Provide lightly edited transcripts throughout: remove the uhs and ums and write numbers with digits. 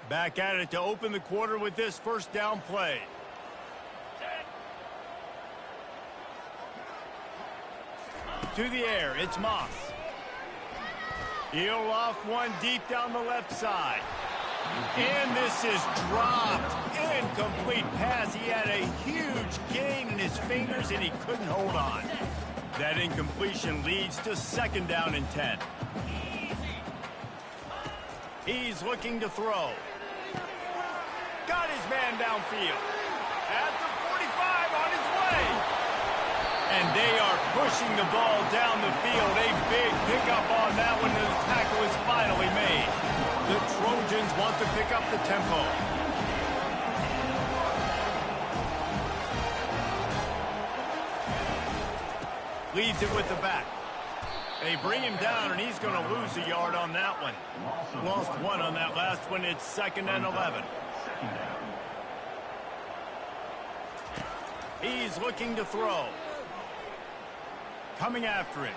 Back at it to open the quarter with this first down play. To the air, it's Moss. He'll off one deep down the left side. And this is dropped. Incomplete pass. He had a huge gain in his fingers and he couldn't hold on. That incompletion leads to second down and 10. He's looking to throw. Got his man downfield. At the 45 on his way. And they are pushing the ball down the field. A big pickup on that one, and the tackle is finally made. The Trojans want to pick up the tempo. Leads it with the back. They bring him down, and he's going to lose a yard on that one. Lost one on that last one. It's 2nd and 11. He's looking to throw. Coming after him.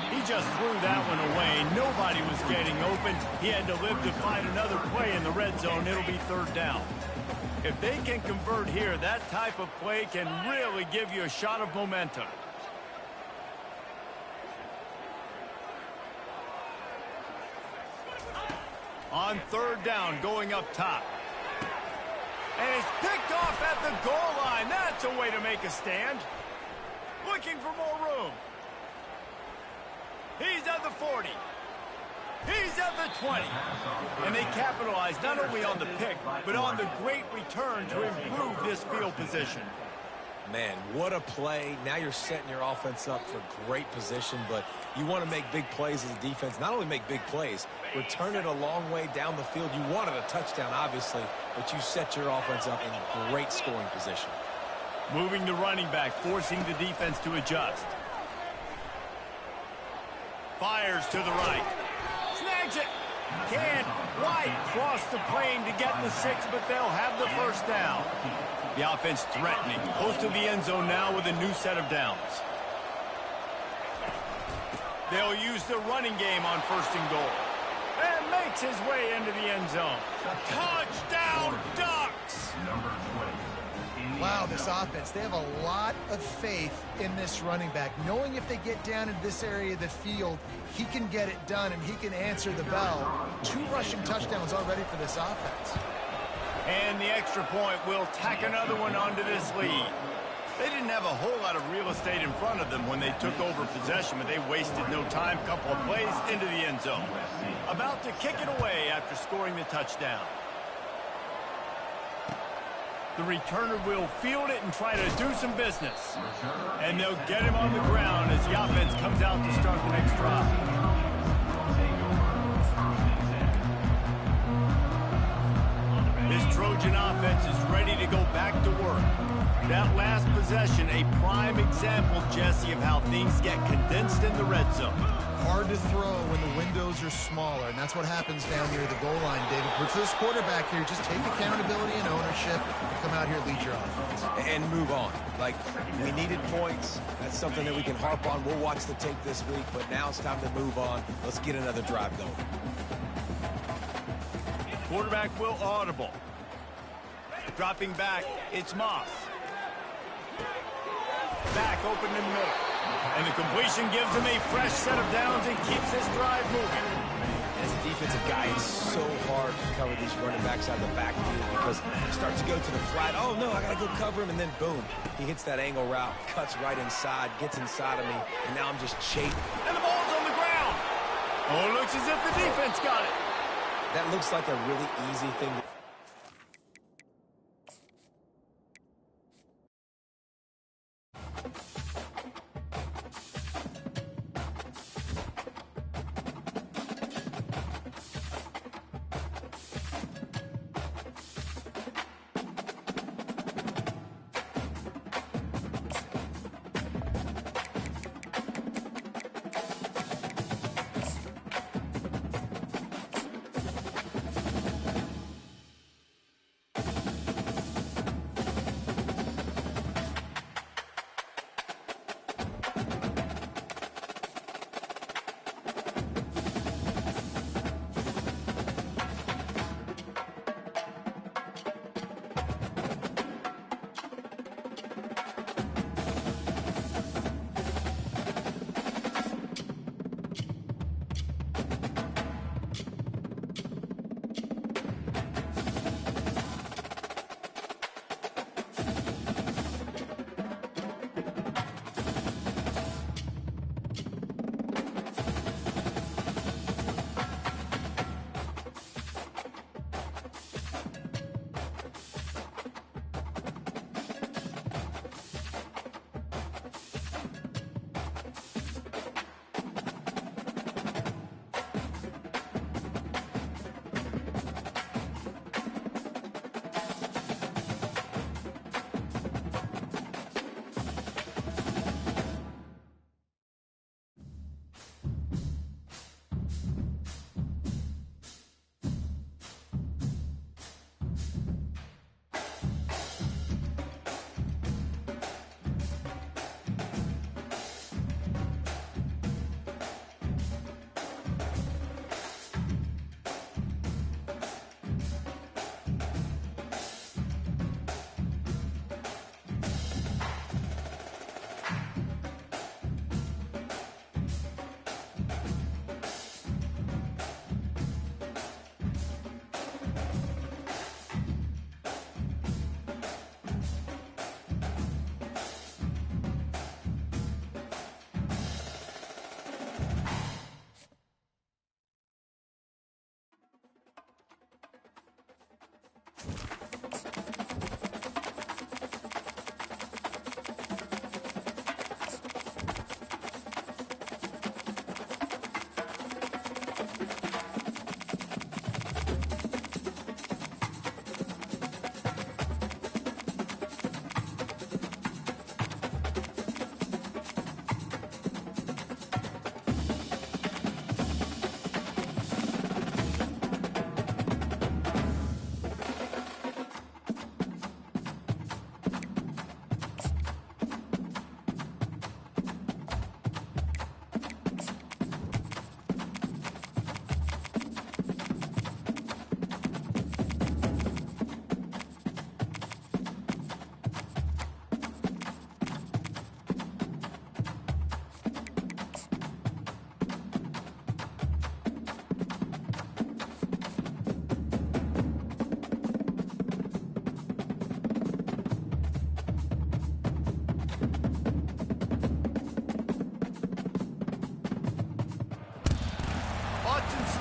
He just threw that one away. Nobody was getting open. He had to live to find another play in the red zone. It'll be 3rd down. If they can convert here, that type of play can really give you a shot of momentum. On 3rd down, going up top. And it's picked off at the goal line. That's a way to make a stand. Looking for more room. He's at the 40. He's at the 20. And they capitalize not only on the pick, but on the great return to improve this field position. Man, what a play. Now you're setting your offense up for great position, but you want to make big plays as a defense. Not only make big plays, return it a long way down the field. You wanted a touchdown, obviously, but you set your offense up in great scoring position. Moving the running back, forcing the defense to adjust. Fires to the right. Snags it. Can't quite cross the plane to get the 6, but they'll have the first down. The offense threatening. Close to the end zone now with a new set of downs. They'll use the running game on 1st and goal. And makes his way into the end zone. Touchdown, Ducks! Wow, this offense, they have a lot of faith in this running back, knowing if they get down in this area of the field, he can get it done and he can answer the bell. 2 rushing touchdowns already for this offense. And the extra point will tack another one onto this lead. They didn't have a whole lot of real estate in front of them when they took over possession, but they wasted no time. Couple of plays into the end zone. About to kick it away after scoring the touchdown. The returner will field it and try to do some business. And they'll get him on the ground as the offense comes out to start the next drive. This Trojan offense is ready to go back to work. That last possession, a prime example, Jesse, of how things get condensed in the red zone. Hard to throw when the windows are smaller, and that's what happens down near the goal line, David. But for this quarterback here, just take accountability and ownership and come out here and lead your offense. And move on. Like, we needed points. That's something that we can harp on. We'll watch the tape this week, but now it's time to move on. Let's get another drive going. Quarterback will audible. Dropping back, it's Moss. Back open in the middle. And the completion gives him a fresh set of downs and keeps this drive moving. As a defensive guy, it's so hard to cover these running backs out of the backfield because he starts to go to the flat. Oh, no, I got to go cover him. And then, boom, he hits that angle route, cuts right inside, gets inside of me, and now I'm just chasing. And the ball's on the ground. Oh, it looks as if the defense got it. That looks like a really easy thing to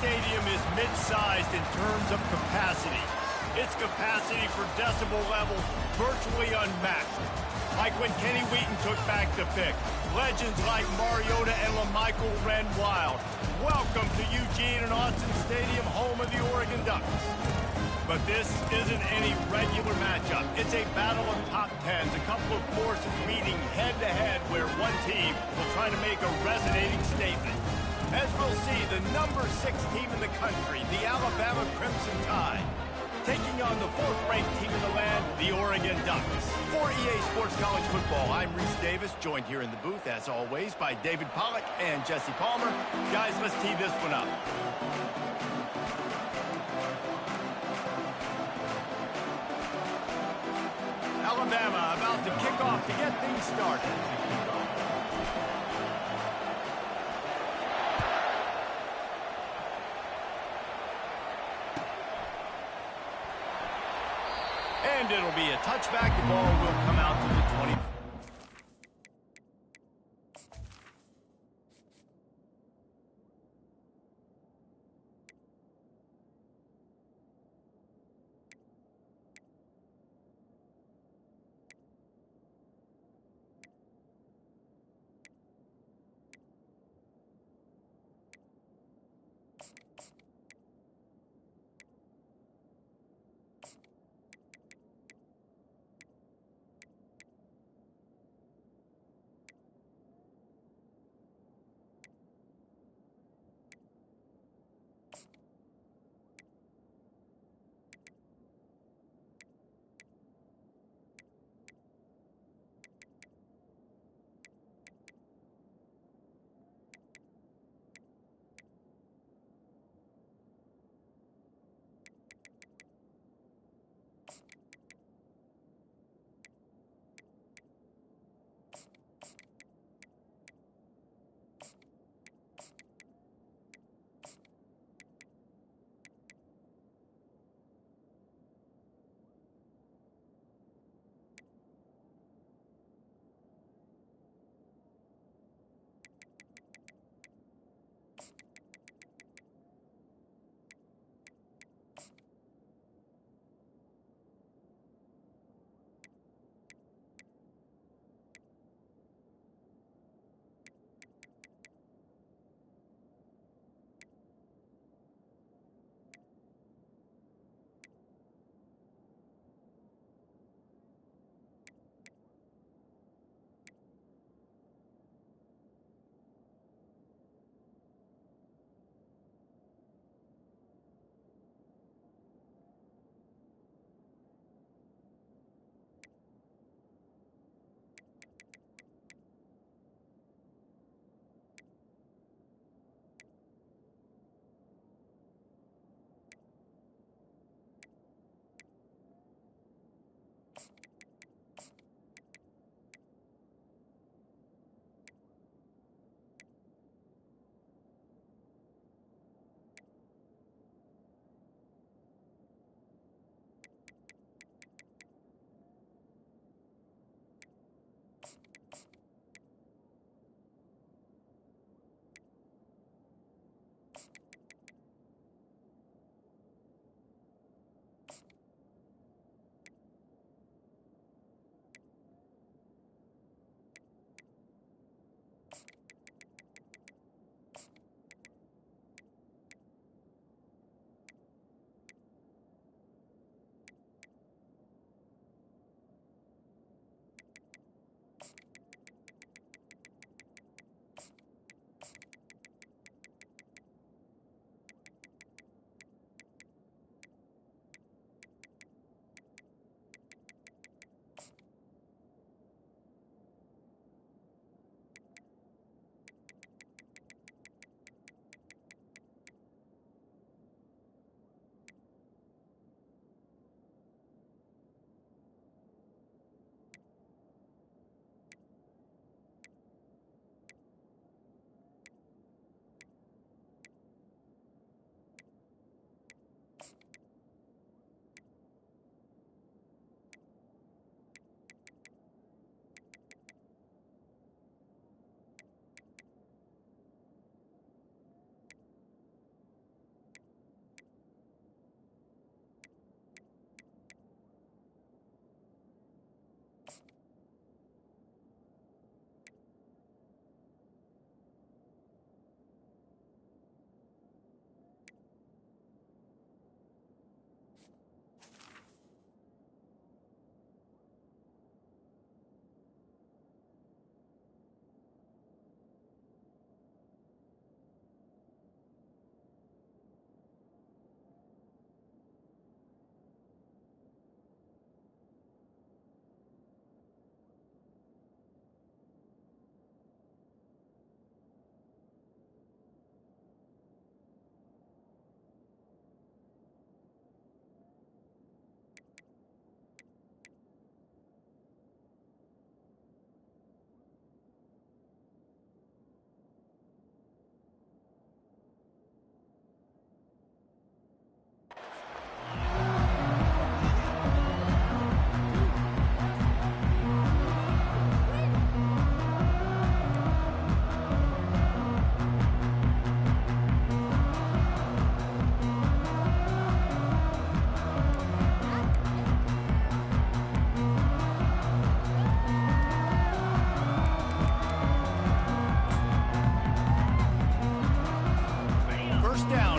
stadium is mid-sized in terms of capacity. Its capacity for decibel levels virtually unmatched. Like when Kenny Wheaton took back the pick. Legends like Mariota and LaMichael ran wild. Welcome to Eugene and Austin Stadium, home of the Oregon Ducks. But this isn't any regular matchup. It's a battle of top tens, a couple of forces meeting head-to-head where one team will try to make a resonating statement. As we'll see, the number 6 team in the country, the Alabama Crimson Tide, taking on the 4th-ranked team in the land, the Oregon Ducks. For EA Sports College Football, I'm Reese Davis, joined here in the booth, as always, by David Pollack and Jesse Palmer. Guys, let's tee this one up. Alabama about to kick off to get things started. And it'll be a touchback. The ball will come out to the 20.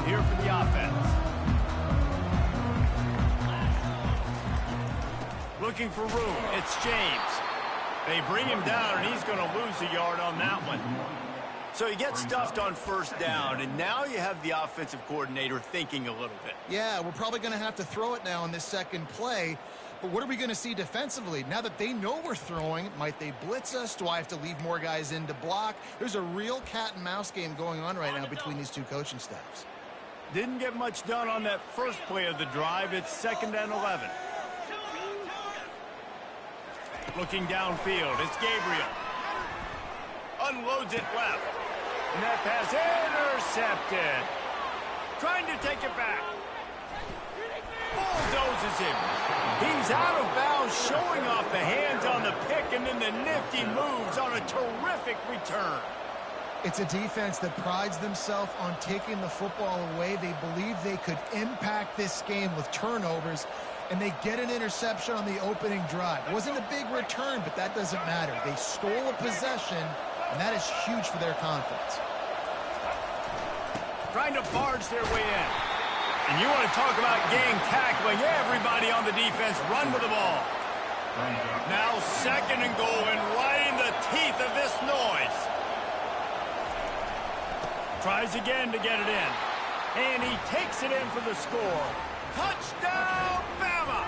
it here for the offense. Looking for room. It's James. They bring him down, and he's going to lose a yard on that one. So he gets stuffed on first down, and now you have the offensive coordinator thinking a little bit. Yeah, we're probably going to have to throw it now in this second play. But what are we going to see defensively? Now that they know we're throwing, might they blitz us? Do I have to leave more guys in to block? There's a real cat and mouse game going on right now between these two coaching staffs. Didn't get much done on that first play of the drive. It's 2nd and 11. Looking downfield, it's Gabriel. Unloads it left. And that pass intercepted. Trying to take it back. Bulldozes him. He's out of bounds, showing off the hands on the pick, and then the nifty moves on a terrific return. It's a defense that prides themselves on taking the football away. They believe they could impact this game with turnovers, and they get an interception on the opening drive. It wasn't a big return, but that doesn't matter. They stole a possession, and that is huge for their confidence. Trying to barge their way in. And you want to talk about gang tackling. Everybody on the defense run with the ball. Now 2nd and goal, and right in the teeth of this noise. Tries again to get it in. And he takes it in for the score. Touchdown, Bama!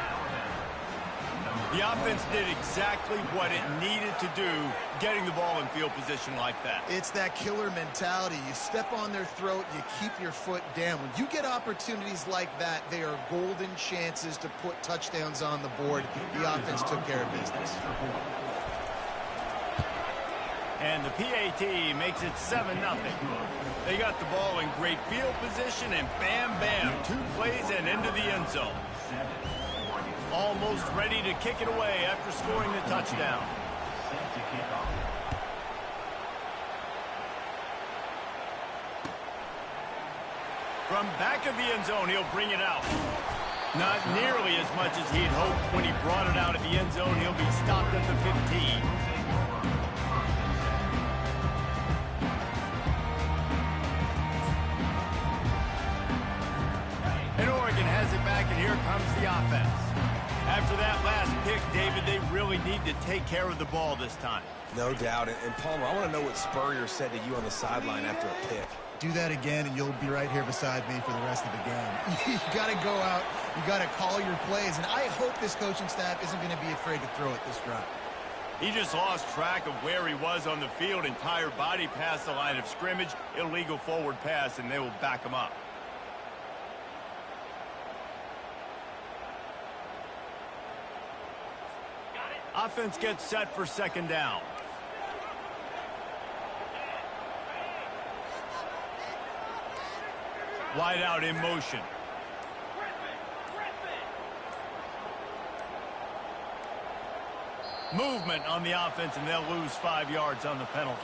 The offense did exactly what it needed to do, getting the ball in field position like that. It's that killer mentality. You step on their throat, you keep your foot down. When you get opportunities like that, they are golden chances to put touchdowns on the board. The offense took care of business. And the PAT makes it 7-0. They got the ball in great field position, and bam, bam, 2 plays and into the end zone. Almost ready to kick it away after scoring the touchdown. From back of the end zone, he'll bring it out. Not nearly as much as he'd hoped when he brought it out of the end zone. He'll be stopped at the 15. And Oregon has it back, and here comes the offense. After that last pick, David, they really need to take care of the ball this time. No doubt. And Palmer, I want to know what Spurrier said to you on the sideline after a pick. Do that again, and you'll be right here beside me for the rest of the game. You got to go out. You got to call your plays, and I hope this coaching staff isn't going to be afraid to throw it this drive. He just lost track of where he was on the field. Entire body past the line of scrimmage. Illegal forward pass, and they will back him up. Offense gets set for 2nd down. Wide out in motion. Movement on the offense, and they'll lose 5 yards on the penalty.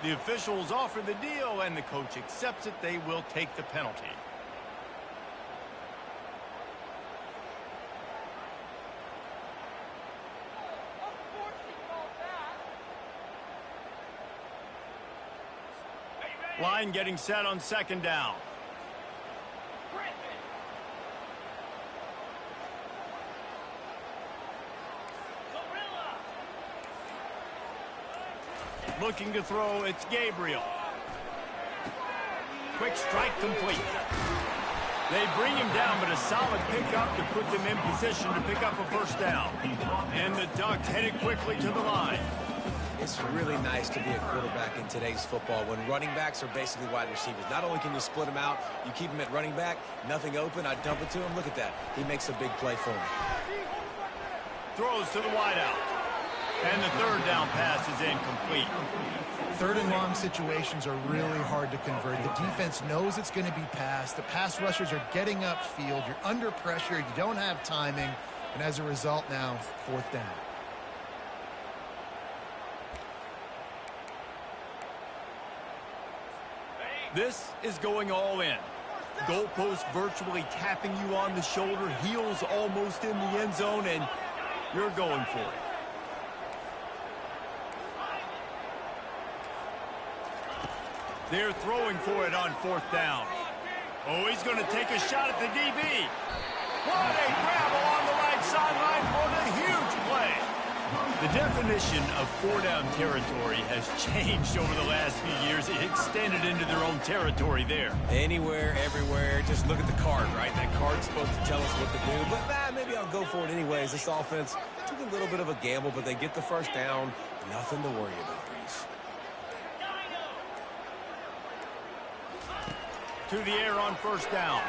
The officials offer the deal, and the coach accepts it. They will take the penalty. Line getting set on 2nd down. Looking to throw, it's Gabriel. Quick strike complete. They bring him down, but a solid pickup to put them in position to pick up a 1st down. And the Ducks headed quickly to the line. It's really nice to be a quarterback in today's football when running backs are basically wide receivers. Not only can you split them out, you keep them at running back, nothing open, I dump it to him. Look at that. He makes a big play for me. Throws to the wideout. And the 3rd down pass is incomplete. 3rd and long situations are really hard to convert. The defense knows it's going to be passed. The pass rushers are getting upfield. You're under pressure. You don't have timing. And as a result now, 4th down. This is going all in. Goalpost virtually tapping you on the shoulder. Heels almost in the end zone, and you're going for it. They're throwing for it on 4th down. Oh, he's going to take a shot at the DB. What a grab along the right sideline for the huge play. The definition of four-down territory has changed over the last few years. It extended into their own territory there. Anywhere, everywhere, just look at the card, right? That card's supposed to tell us what to do, but maybe I'll go for it anyways. This offense took a little bit of a gamble, but they get the first down. Nothing to worry about, Reese. To the air on first down.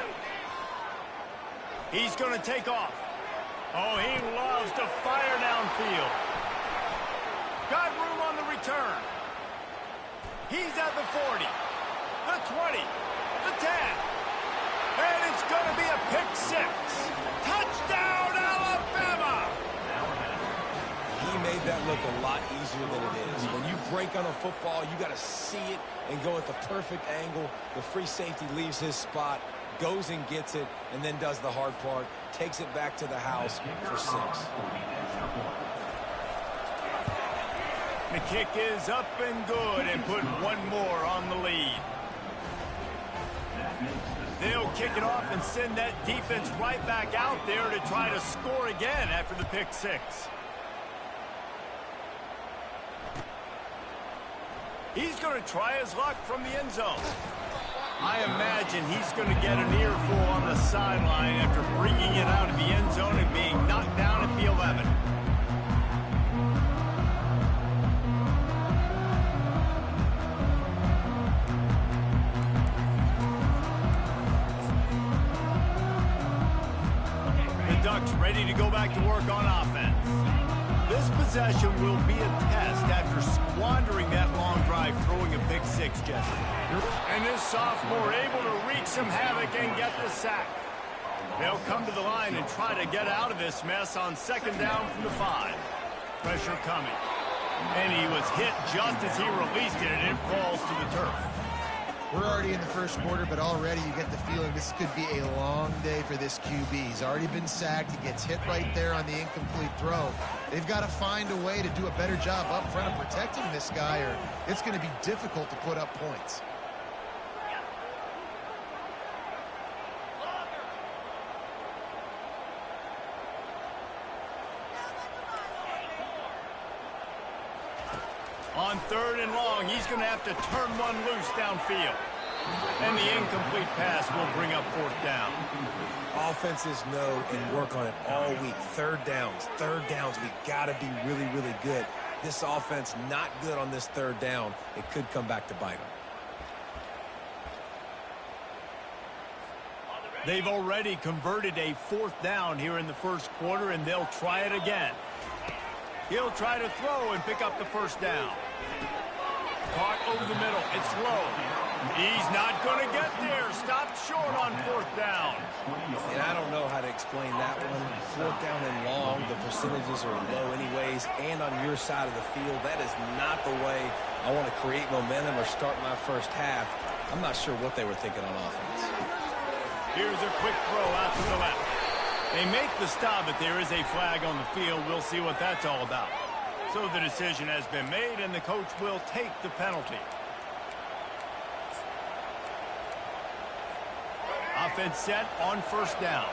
He's going to take off. Oh, he loves to fire downfield. Got room on the return. He's at the 40, the 20, the 10. And it's going to be a pick six. Touchdown, Alabama! He made that look a lot easier than it is. When you break on a football, you got to see it and go at the perfect angle. The free safety leaves his spot, goes and gets it, and then does the hard part, takes it back to the house for 6. The kick is up and good and put one more on the lead. They'll kick it off and send that defense right back out there to try to score again after the pick six. He's going to try his luck from the end zone. I imagine he's going to get an earful on the sideline after bringing it out of the end zone and being knocked down at the 11. The Ducks ready to go back to work on offense. This possession will be a test after squandering that long drive throwing a pick six, Jesse. And this sophomore able to wreak some havoc and get the sack. They'll come to the line and try to get out of this mess on second down from the 5. Pressure coming. And he was hit just as he released it, and it falls to the turf. We're already in the first quarter, but already you get the feeling this could be a long day for this QB. He's already been sacked. He gets hit right there on the incomplete throw. They've got to find a way to do a better job up front of protecting this guy, or it's going to be difficult to put up points. On third and long, he's going to have to turn one loose downfield. And the incomplete pass will bring up fourth down. Offenses know and work on it all week. Third downs. We got to be really, really good. This offense not good on this third down. It could come back to bite them. They've already converted a fourth down here in the first quarter, and they'll try it again. He'll try to throw and pick up the first down. Caught over the middle. It's low. He's not going to get there. Stopped short on fourth down. And I don't know how to explain that one. Fourth down and long, the percentages are low anyways, and on your side of the field, that is not the way I want to create momentum or start my first half. I'm not sure what they were thinking on offense. Here's a quick throw out to the left. They make the stop, but there is a flag on the field. We'll see what that's all about. So the decision has been made, and the coach will take the penalty. Offense set on first down.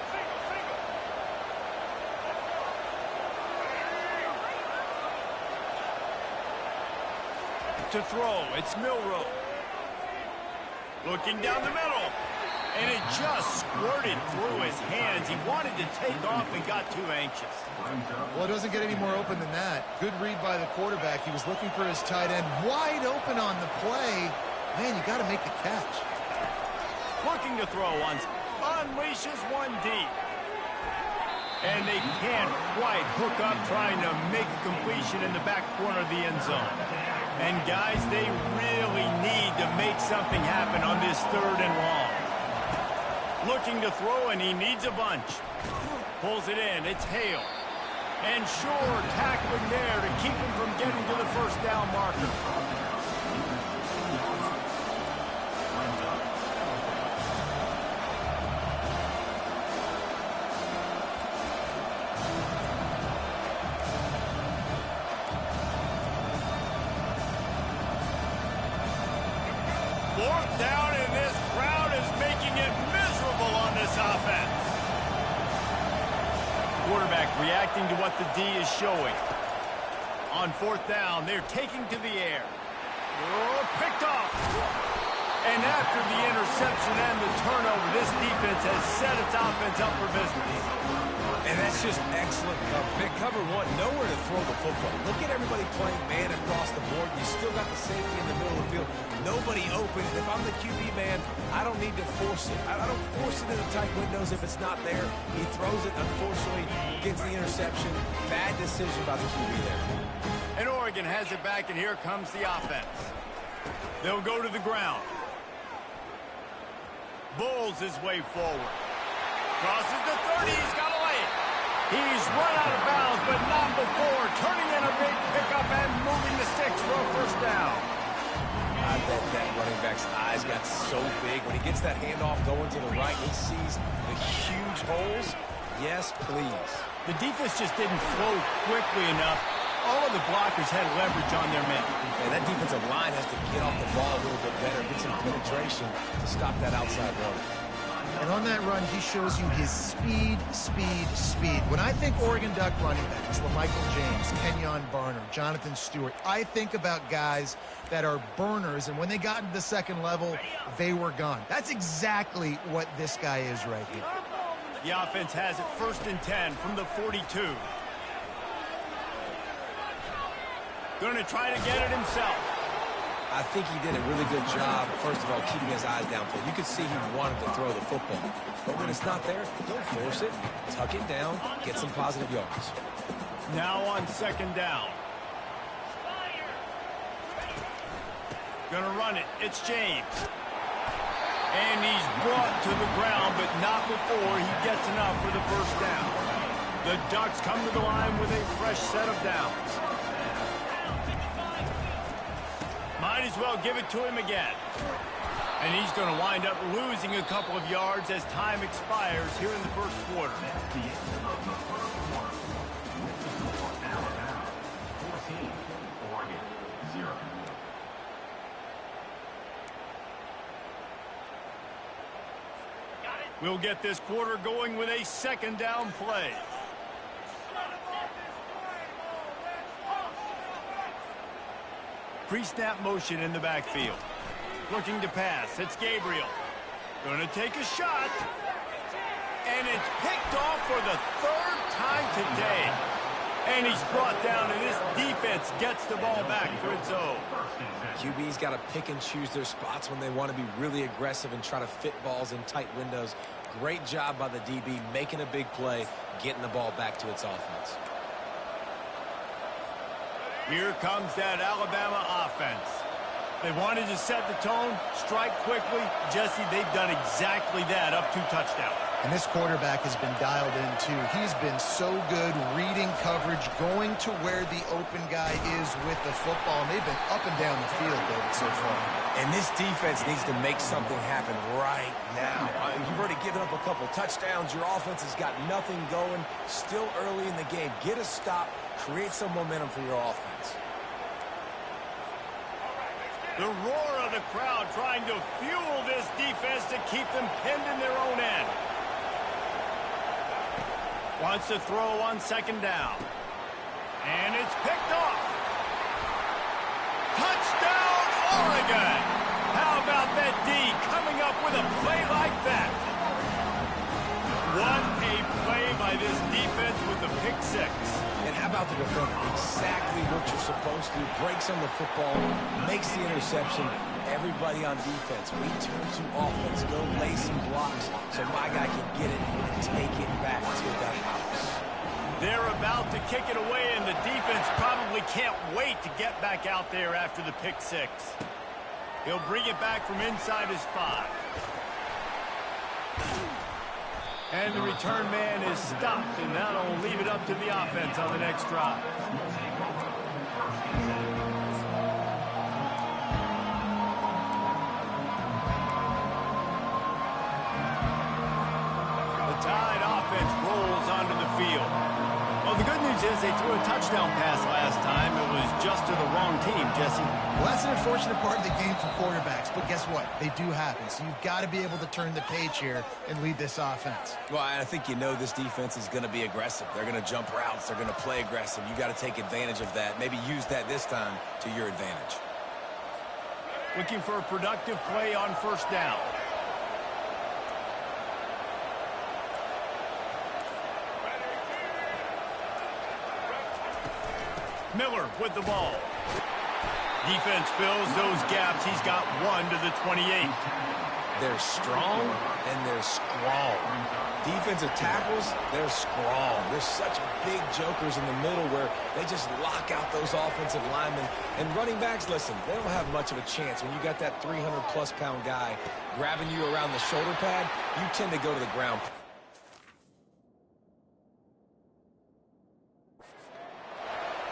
To throw, it's Milroe. Looking down the middle. And it just squirted through his hands. He wanted to take off and got too anxious. Well, it doesn't get any more open than that. Good read by the quarterback. He was looking for his tight end wide open on the play. Man, you got to make the catch. Looking to throw once. Unleashes one deep. And they can't quite hook up trying to make a completion in the back corner of the end zone. And guys, they really need to make something happen on this third and long. Looking to throw, and he needs a bunch. Pulls it in. It's Hale. And Shore tackling there to keep him from getting to the first down marker. Fourth down, and this crowd is making it quarterback reacting to what the D is showing. On fourth down, they're taking to the air. Oh, picked off. And after the interception and the turnover, this defense has set its offense up for business. And that's just excellent cover. Big cover one, nowhere to throw the football. Look at everybody playing man across the board. You still got the safety in the middle of the field. Nobody open. And if I'm the QB man, I don't need to force it. I don't force it into tight windows if it's not there. He throws it, unfortunately, gets the interception. Bad decision by the QB there. And Oregon has it back, and here comes the offense. They'll go to the ground. Bulls his way forward. Crosses the 30. He's got a lane. He's run out of bounds, but not before. Turning in a big pickup and moving the sticks for a first down. I bet that running back's eyes got so big. When he gets that handoff going to the right, he sees the huge holes. Yes, please. The defense just didn't flow quickly enough. All of the blockers had leverage on their men. And that defensive line has to get off the ball a little bit better, get some penetration to stop that outside run. And on that run, he shows you his speed. When I think Oregon Duck running backs, LaMichael James, Kenyon Barner, Jonathan Stewart, I think about guys that are burners, and when they got into the second level, they were gone. That's exactly what this guy is right here. The offense has it 1st and 10 from the 42. Going to try to get it himself. I think he did a really good job, first of all, keeping his eyes downfield. You could see he wanted to throw the football. But when it's not there, don't force it. Tuck it down, get some positive yards. Now on 2nd down. Gonna run it. It's James. And he's brought to the ground, but not before he gets enough for the first down. The Ducks come to the line with a fresh set of downs. Might as well give it to him again. And he's going to wind up losing a couple of yards as time expires here in the first quarter. We'll get this quarter going with a 2nd down play. Pre-snap motion in the backfield. Looking to pass. It's Gabriel. Going to take a shot. And it's picked off for the 3rd time today. And he's brought down, and this defense gets the ball back for its own. QB's got to pick and choose their spots when they want to be really aggressive and try to fit balls in tight windows. Great job by the DB making a big play, getting the ball back to its offense. Here comes that Alabama offense. They wanted to set the tone, strike quickly. Jesse, they've done exactly that, up 2 touchdowns. And this quarterback has been dialed in, too. He's been so good reading coverage, going to where the open guy is with the football. And they've been up and down the field, David, so far. And this defense needs to make something happen right now. You've already given up a couple touchdowns. Your offense has got nothing going. Still early in the game. Get a stop. Create some momentum for your offense. The roar of the crowd trying to fuel this defense to keep them pinned in their own end. Wants to throw on 2nd down. And it's picked off. Touchdown, Oregon! How about that D coming up with a play like that? What a play by this defense with the pick 6. And how about the defender? Exactly what you're supposed to. Breaks on the football, makes the interception. Everybody on defense, we turn to offense. Go lay some blocks so my guy can get it and take it back to the house. They're about to kick it away, and the defense probably can't wait to get back out there after the pick 6. He'll bring it back from inside his 5. And the return man is stopped, and that'll leave it up to the offense on the next drive. The Tide offense rolls onto the field. Well, the good news is they threw a touchdown pass last time. It was just to the wrong team, Jesse. Well, that's an unfortunate part of the game for quarterbacks, but guess what? They do happen, so you've got to be able to turn the page here and lead this offense. Well, I think you know this defense is going to be aggressive. They're going to jump routes. They're going to play aggressive. You got to take advantage of that. Maybe use that this time to your advantage. Looking for a productive play on first down. Miller with the ball. Defense fills those gaps. He's got 1 to the 28. They're strong and they're strong. Defensive tackles, they're strong. There's such big jokers in the middle where they just lock out those offensive linemen. And running backs, listen, they don't have much of a chance. When you got that 300-plus pound guy grabbing you around the shoulder pad, you tend to go to the ground.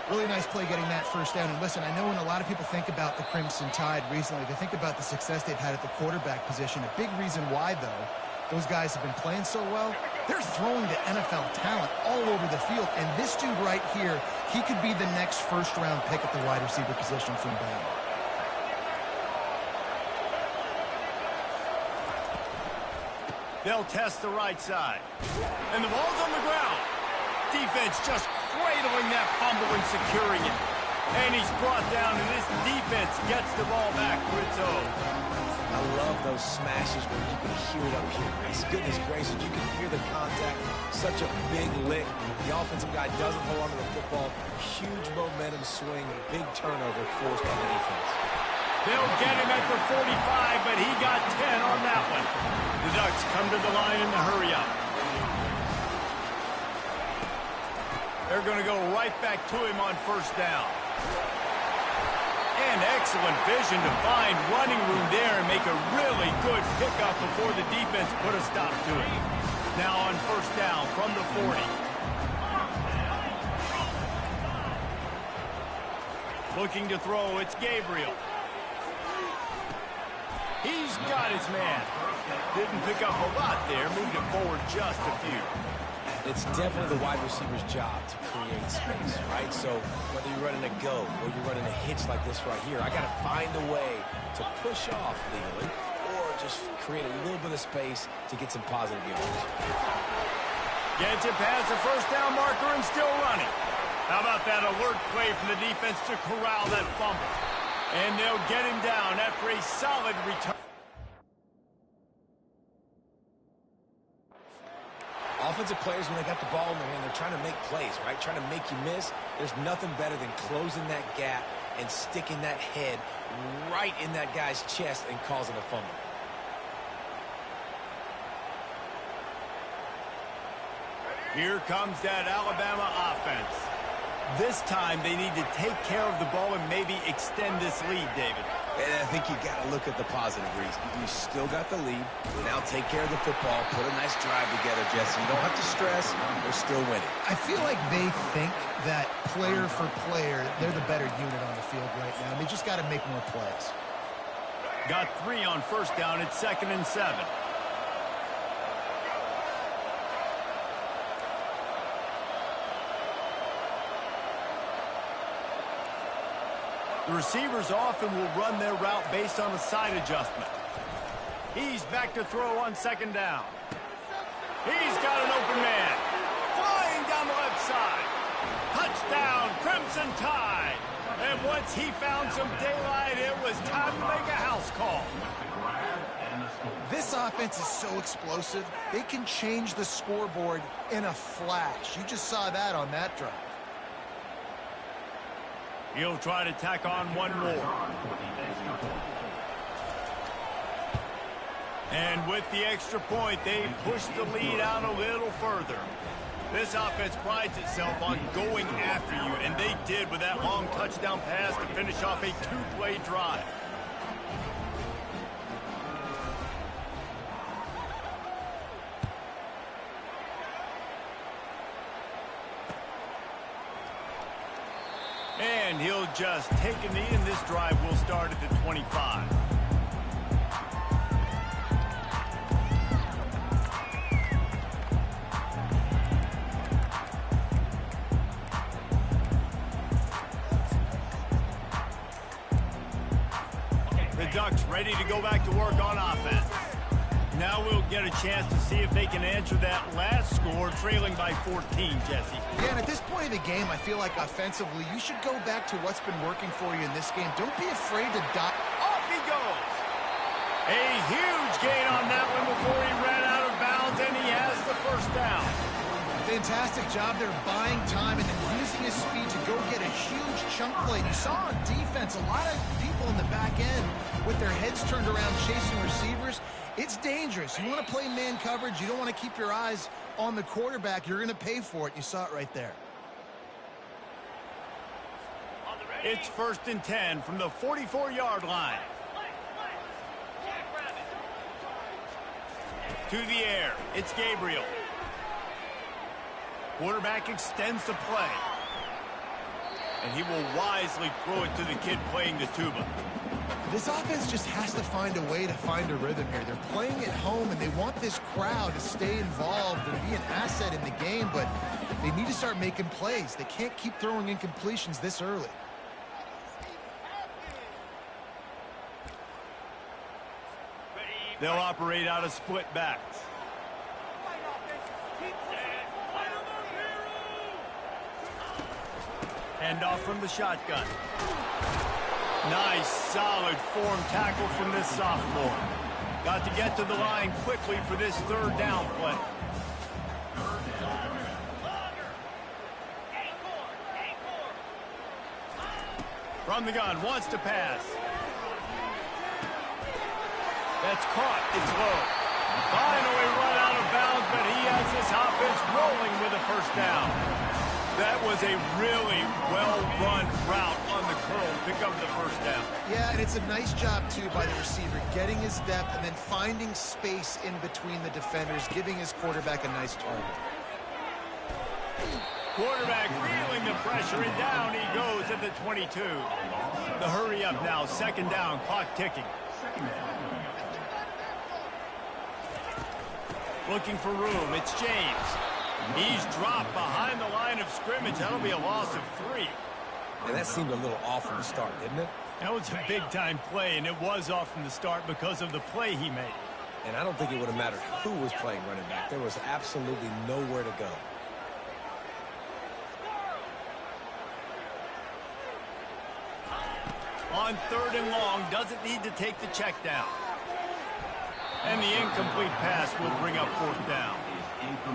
Really nice play getting that first down. And listen, I know when a lot of people think about the Crimson Tide recently, they think about the success they've had at the quarterback position. A big reason why, though, those guys have been playing so well, they're throwing to NFL talent all over the field. And this dude right here, he could be the next first-round pick at the wide receiver position from Bama. They'll test the right side. And the ball's on the ground. Defense just cradling that fumble and securing it. And he's brought down, and this defense gets the ball back for its own. I love those smashes where you can hear it up here. Goodness gracious, you can hear the contact. Such a big lick. The offensive guy doesn't hold on to the football. Huge momentum swing, big turnover forced by the defense. They'll get him at the 45, but he got 10 on that one. The Ducks come to the line in the hurry-up. They're going to go right back to him on first down. And excellent vision to find running room there and make a really good pickup before the defense put a stop to it. Now on first down from the 40. Looking to throw, it's Gabriel. He's got his man. Didn't pick up a lot there, moved it forward just a few. It's definitely the wide receiver's job to create space, right? So whether you're running a go or you're running a hitch like this right here, I got to find a way to push off legally or just create a little bit of space to get some positive yards. Gets it past the first down marker and still running. How about that alert play from the defense to corral that fumble? And they'll get him down after a solid return. Offensive players, when they got the ball in their hand, they're trying to make plays, right? Trying to make you miss. There's nothing better than closing that gap and sticking that head right in that guy's chest and causing a fumble. Here comes that Alabama offense. This time they need to take care of the ball and maybe extend this lead, David. And I think you got to look at the positive reason. You still got the lead. Now take care of the football. Put a nice drive together, Jesse. You don't have to stress. They're still winning. I feel like they think that player for player, they're the better unit on the field right now. They just got to make more plays. Got 3 on first down. It's 2nd and 7. The receivers often will run their route based on a side adjustment. He's back to throw on 2nd down. He's got an open man. Flying down the left side. Touchdown, Crimson Tide. And once he found some daylight, it was time to make a house call. This offense is so explosive, they can change the scoreboard in a flash. You just saw that on that drive. He'll try to tack on one more. And with the extra point, they push the lead out a little further. This offense prides itself on going after you, and they did with that long touchdown pass to finish off a 2-play drive. And he'll just take a knee, and this drive will start at the 25. Bucs ready to go back to work on offense. Now we'll get a chance to see if they can answer that last score, trailing by 14, Jesse. Yeah, and at this point of the game, I feel like offensively, you should go back to what's been working for you in this game. Don't be afraid to dive. Off he goes. A huge gain on that one before he ran out of bounds, and he has the first down. Fantastic job there buying time and then using his speed to go get a huge chunk play. You saw on defense a lot of people in the back end with their heads turned around chasing receivers. It's dangerous. You want to play man coverage. You don't want to keep your eyes on the quarterback. You're going to pay for it. You saw it right there. It's 1st and 10 from the 44-yard line. To the air. It's Gabriel. Quarterback extends the play. And he will wisely throw it to the kid playing the tuba. This offense just has to find a way to find a rhythm here. They're playing at home, and they want this crowd to stay involved and be an asset in the game, but they need to start making plays. They can't keep throwing incompletions this early. They'll operate out of split backs. Hand off from the shotgun. Nice, solid form tackle from this sophomore. Got to get to the line quickly for this 3rd down play. From the gun, wants to pass. That's caught. It's low. Finally run out of bounds, but he has this offense rolling with a first down. That was a really well-run route on the curl. Pick up the first down. Yeah, and it's a nice job, too, by the receiver, getting his depth and then finding space in between the defenders, giving his quarterback a nice target. Quarterback feeling the pressure, and down he goes at the 22. The hurry up now, 2nd down, clock ticking. Looking for room, it's James. He's dropped behind the line of scrimmage. That'll be a loss of 3. And that seemed a little off from the start, didn't it? That was a big-time play, and it was off from the start because of the play he made. And I don't think it would have mattered who was playing running back. There was absolutely nowhere to go. On 3rd and long, doesn't need to take the check down. And the incomplete pass will bring up 4th down.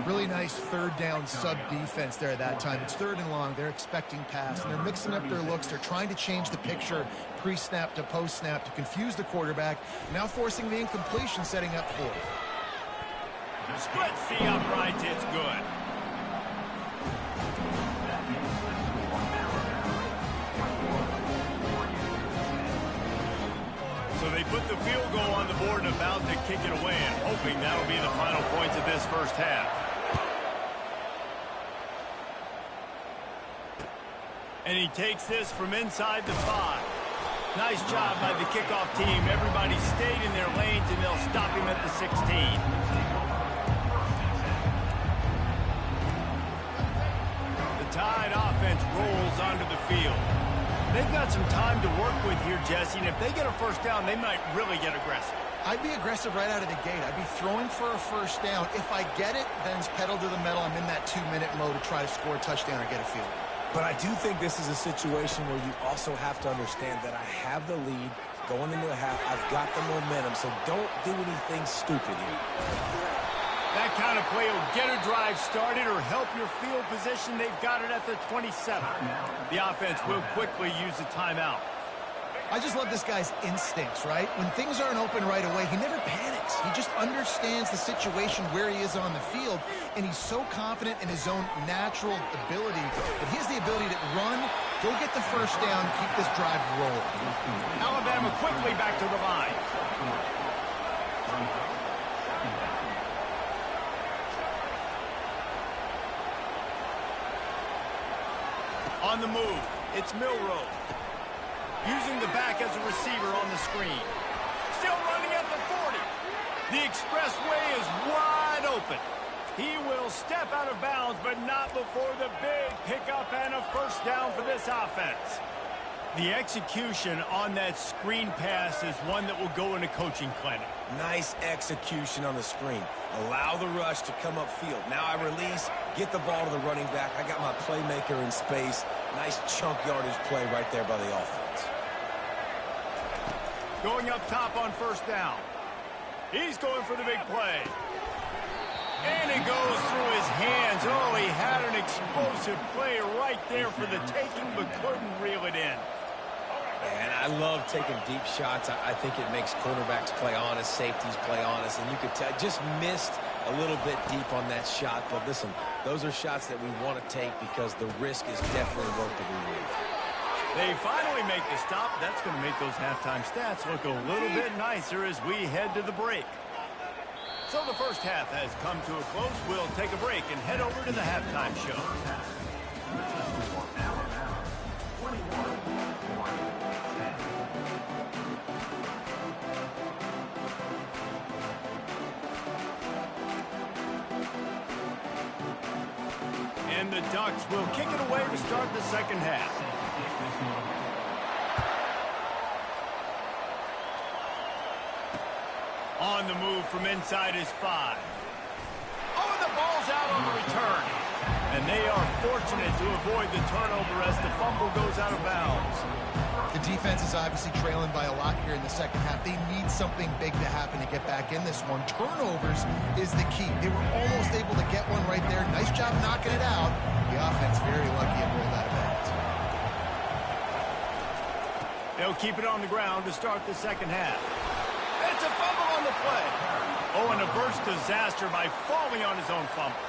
Really nice 3rd down sub-defense there at that time. It's 3rd and long. They're expecting pass, and they're mixing up their looks. They're trying to change the picture pre-snap to post-snap to confuse the quarterback, now forcing the incompletion, setting up 4th. Splits the uprights. It's good. So they put the field goal on the board and about to kick it away, and hoping that'll be the final points of this first half. And he takes this from inside the 5. Nice job by the kickoff team. Everybody stayed in their lanes, and they'll stop him at the 16. The Tide offense rolls onto the field. They've got some time to work with here, Jesse, and if they get a first down, they might really get aggressive. I'd be aggressive right out of the gate. I'd be throwing for a first down. If I get it, then it's pedal to the metal. I'm in that 2-minute mode to try to score a touchdown or get a field. But I do think this is a situation where you also have to understand that I have the lead going into the half. I've got the momentum, so don't do anything stupid here. That kind of play will get a drive started or help your field position. They've got it at the 27. The offense will quickly use a timeout. I just love this guy's instincts, right? When things aren't open right away, he never panics. He just understands the situation where he is on the field, and he's so confident in his own natural ability that he has the ability to run, go get the first down, keep this drive rolling. Alabama quickly back to the line. On the move, it's Milroe. Using the back as a receiver on the screen. Still running at the 40. The expressway is wide open. He will step out of bounds, but not before the big pickup and a first down for this offense. The execution on that screen pass is one that will go in a coaching clinic. Nice execution on the screen. Allow the rush to come upfield. Now I release, get the ball to the running back. I got my playmaker in space. Nice chunk yardage play right there by the offense. Going up top on first down. He's going for the big play. And it goes through his hands. Oh, he had an explosive play right there for the taking, but couldn't reel it in. And I love taking deep shots. I think it makes quarterbacks play honest, safeties play honest, and you could tell just missed a little bit deep on that shot. But listen, those are shots that we want to take because the risk is definitely worth the reward. They finally make the stop. That's going to make those halftime stats look a little bit nicer as we head to the break. So the first half has come to a close. We'll take a break and head over to the halftime show. And the Ducks will kick it away to start the second half. On the move from inside his 5. Oh, the ball's out on the return. And they are fortunate to avoid the turnover as the fumble goes out of bounds. The defense is obviously trailing by a lot here in the second half. They need something big to happen to get back in this one. Turnovers is the key. They were almost able to get one right there. Nice job knocking it out. The offense very lucky it rolled out of bounds. They'll keep it on the ground to start the second half. It's a fumble on the play. Oh, and averts disaster by falling on his own fumble.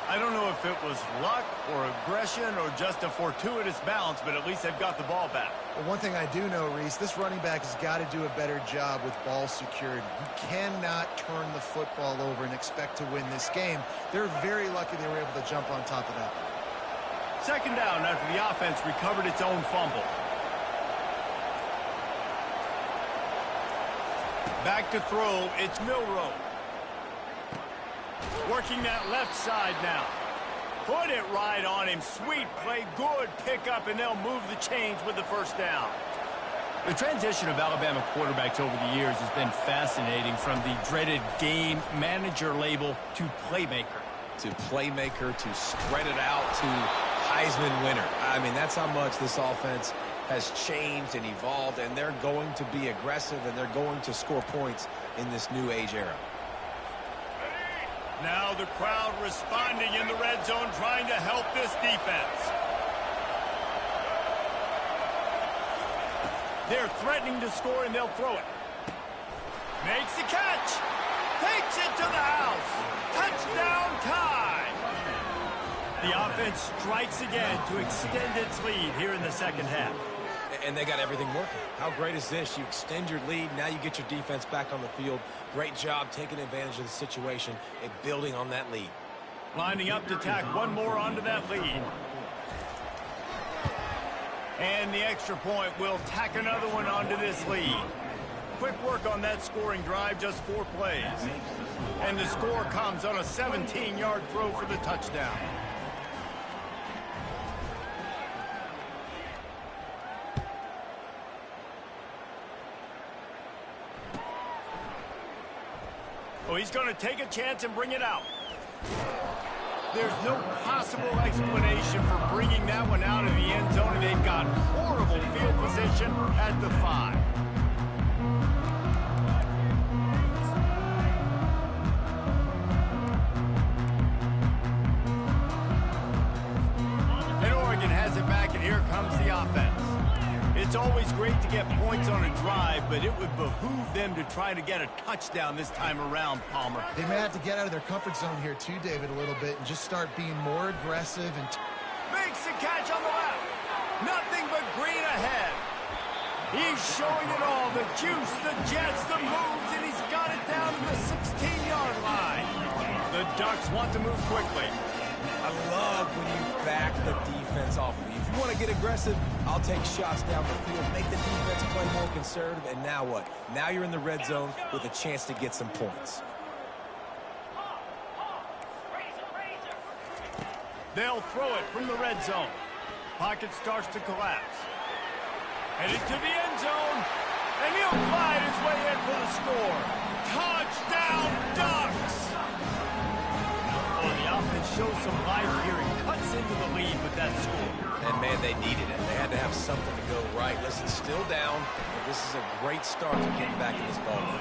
I don't know if it was luck or aggression or just a fortuitous bounce, but at least they've got the ball back. Well, one thing I do know, Reese, this running back has got to do a better job with ball security. You cannot turn the football over and expect to win this game. They're very lucky they were able to jump on top of that. Second down after the offense recovered its own fumble. Back to throw, it's Milroe. Working that left side now. Put it right on him. Sweet play, good pickup, and they'll move the chains with the first down. The transition of Alabama quarterbacks over the years has been fascinating, from the dreaded game manager label to playmaker. To playmaker, to spread it out, to Heisman winner. I mean, that's how much this offense has changed and evolved, and they're going to be aggressive, and they're going to score points in this new age era. Now the crowd responding in the red zone, trying to help this defense. They're threatening to score, and they'll throw it. Makes the catch. Takes it to the house. Touchdown time. The offense strikes again to extend its lead here in the second half. And they got everything working. How great is this? You extend your lead. Now you get your defense back on the field. Great job taking advantage of the situation and building on that lead. Lining up to tack one more onto that lead. And the extra point will tack another one onto this lead. Quick work on that scoring drive, just 4 plays. And the score comes on a 17-yard throw for the touchdown. Oh, he's going to take a chance and bring it out. There's no possible explanation for bringing that one out of the end zone, and they've got horrible field position at the 5. And Oregon has it back, and here comes the offense. It's always great to get points on a drive, but it would behoove them to try to get a touchdown this time around, Palmer. They may have to get out of their comfort zone here too, David, a little bit, and just start being more aggressive. And makes the catch on the left. Nothing but green ahead. He's showing it all. The juice, the jets, the moves, and he's got it down to the 16-yard line. The Ducks want to move quickly. I love when you back the defense off of you. If you want to get aggressive, I'll take shots down the field, make the defense play more conservative, and now what? Now you're in the red zone with a chance to get some points. They'll throw it from the red zone. Pocket starts to collapse. Headed to the end zone. And he'll glide his way in for the score. Touchdown, Ducks! Oh, the offense shows some life here and cuts into the lead with that score. And, man, they needed it. They had to have something to go right. Listen, still down, but this is a great start to getting back in this ball game.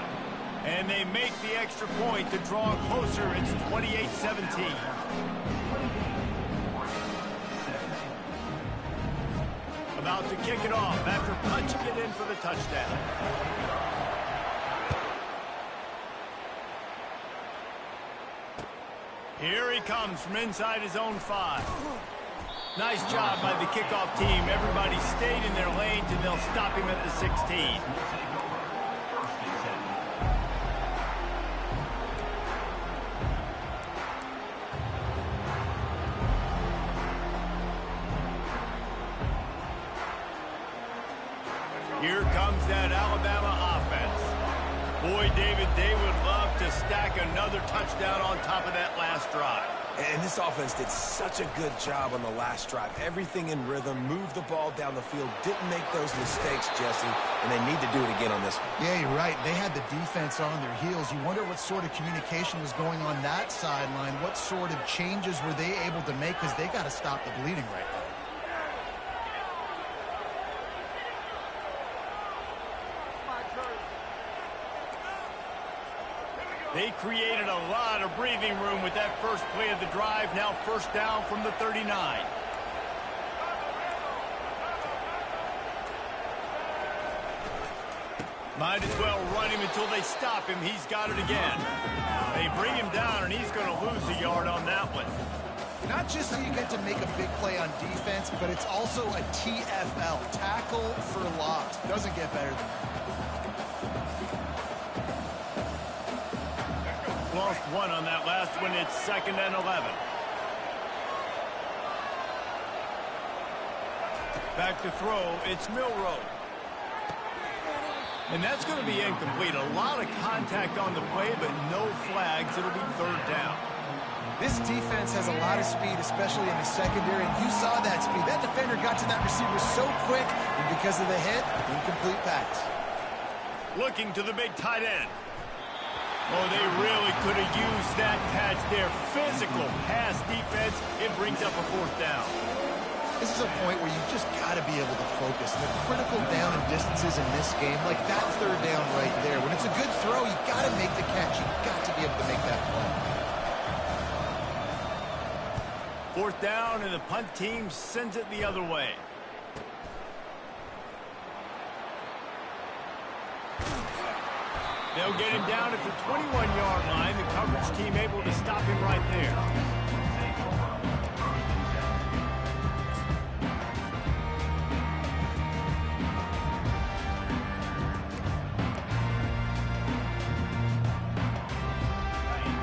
And they make the extra point to draw closer. It's 28-17. About to kick it off after punching it in for the touchdown. Here he comes from inside his own 5. Nice job by the kickoff team. Everybody stayed in their lanes, and they'll stop him at the 16. Here comes that Alabama offense. Boy, David, they would love to stack another touchdown on top of that last drive. And this offense did such a good job on the last drive. Everything in rhythm, moved the ball down the field, didn't make those mistakes, Jesse, and they need to do it again on this one. Yeah, you're right. They had the defense on their heels. You wonder what sort of communication was going on that sideline. What sort of changes were they able to make, because they got to stop the bleeding right now. They created a lot of breathing room with that first play of the drive. Now first down from the 39. Might as well run him until they stop him. He's got it again. They bring him down, and he's going to lose a yard on that one. Not just so you get to make a big play on defense, but it's also a TFL, tackle for loss. Doesn't get better than that. Lost one on that last one. It's 2nd and 11. Back to throw. It's Milroe. And that's going to be incomplete. A lot of contact on the play, but no flags. It'll be 3rd down. This defense has a lot of speed, especially in the secondary, and you saw that speed. That defender got to that receiver so quick, and because of the hit, incomplete pass. Looking to the big tight end. Oh, they really could have used that catch there. Physical pass defense. It brings up a 4th down. This is a point where you just got to be able to focus. The critical down and distances in this game, like that 3rd down right there. When it's a good throw, you got to make the catch. You got to be able to make that play. 4th down, and the punt team sends it the other way. They'll get him down at the 21-yard line. The coverage team able to stop him right there.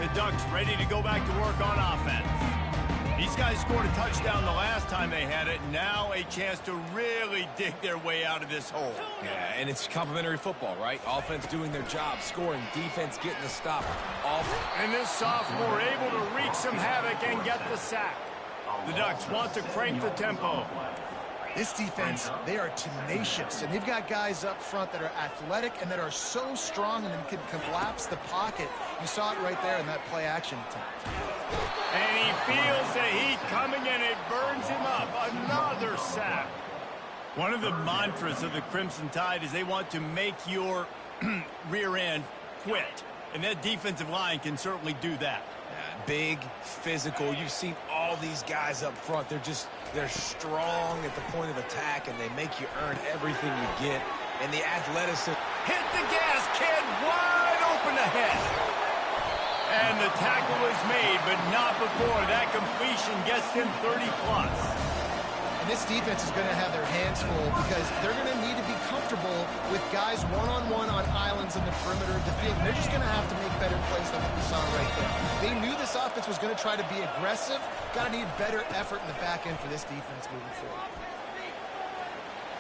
The Ducks ready to go back to work on offense. These guys scored a touchdown the last time they had it. Now a chance to really dig their way out of this hole. Yeah, and it's complimentary football, right? Offense doing their job, scoring, defense getting the stop. And this sophomore able to wreak some havoc and get the sack. The Ducks want to crank the tempo. This defense, they are tenacious, and they've got guys up front that are athletic and that are so strong and can collapse the pocket. You saw it right there in that play-action attempt. And he feels the heat coming, and it burns him up. Another sack. One of the mantras of the Crimson Tide is they want to make your rear end quit. And that defensive line can certainly do that. Big, physical. You've seen all these guys up front. They're strong at the point of attack, and they make you earn everything you get. And the athleticism. Hit the gas, kid. Wide open ahead. And the tackle is made, but not before that completion gets him 30-plus. And this defense is going to have their hands full because they're going to need to be comfortable with guys one-on-one on islands in the perimeter of the field. And they're just going to have to make better plays than what we saw right there. They knew this offense was going to try to be aggressive. Got to need better effort in the back end for this defense moving forward.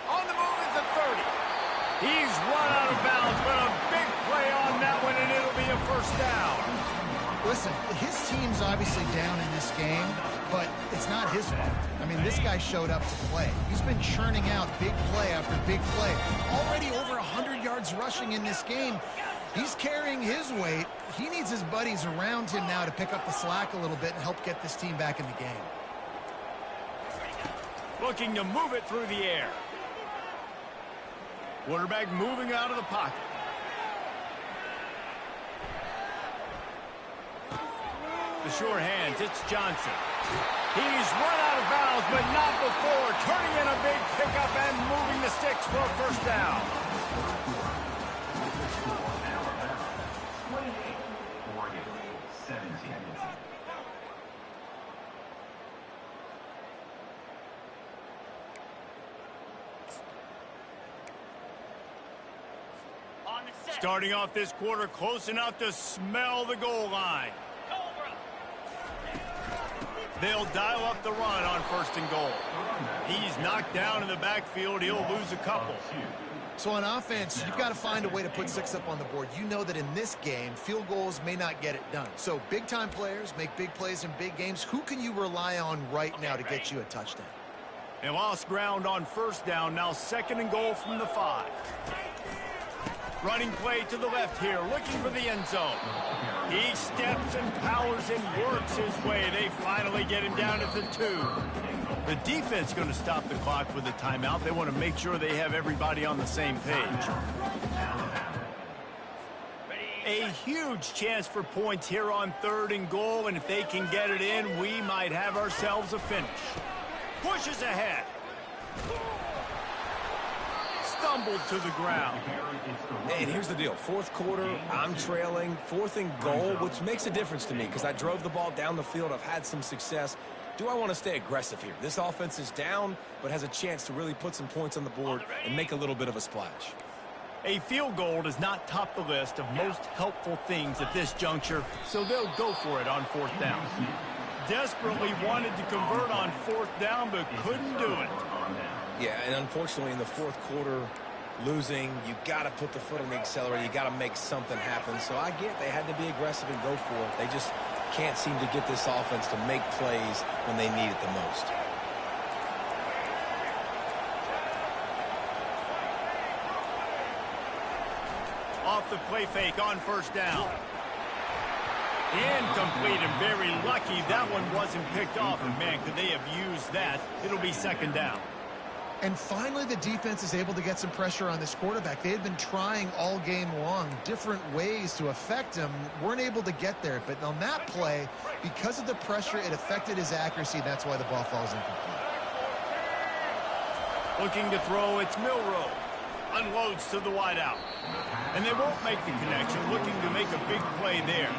On the move is the 30. He's run out of bounds, but a big play on that one, and it'll be a 1st down. Listen, his team's obviously down in this game, but it's not his fault. I mean, this guy showed up to play. He's been churning out big play after big play. Already over 100 yards rushing in this game. He's carrying his weight. He needs his buddies around him now to pick up the slack a little bit and help get this team back in the game. Looking to move it through the air. Quarterback moving out of the pocket. The sure hands, it's Johnson. He's run out of bounds, but not before. Turning in a big pickup and moving the sticks for a first down. Starting off this quarter close enough to smell the goal line. They'll dial up the run on 1st and goal. He's knocked down in the backfield. He'll lose a couple. So on offense, you've got to find a way to put 6 up on the board. You know that in this game, field goals may not get it done. So big-time players make big plays in big games. Who can you rely on right now to get you a touchdown? They lost ground on 1st down. Now 2nd and goal from the 5. Running play to the left here, looking for the end zone. He steps and powers and works his way. They finally get him down at the 2. The defense going to stop the clock with a timeout. They want to make sure they have everybody on the same page. A huge chance for points here on 3rd and goal, and if they can get it in, we might have ourselves a finish. Pushes ahead. Stumbled to the ground. And here's the deal. 4th quarter, I'm trailing. 4th and goal, which makes a difference to me because I drove the ball down the field. I've had some success. Do I want to stay aggressive here? This offense is down, but has a chance to really put some points on the board and make a little bit of a splash. A field goal does not top the list of most helpful things at this juncture, so they'll go for it on 4th down. Desperately wanted to convert on 4th down, but couldn't do it. Yeah, and unfortunately in the 4th quarter, losing, you got to put the foot on the accelerator. You got to make something happen. So I get they had to be aggressive and go for it. They just can't seem to get this offense to make plays when they need it the most. Off the play fake on 1st down. Incomplete and very lucky that one wasn't picked off. And man, could they have used that? It'll be 2nd down. And finally, the defense is able to get some pressure on this quarterback. They had been trying all game long different ways to affect him. Weren't able to get there. But on that play, because of the pressure, it affected his accuracy. That's why the ball falls incomplete. Looking to throw, it's Milroe. Unloads to the wideout. And they won't make the connection. Looking to make a big play there.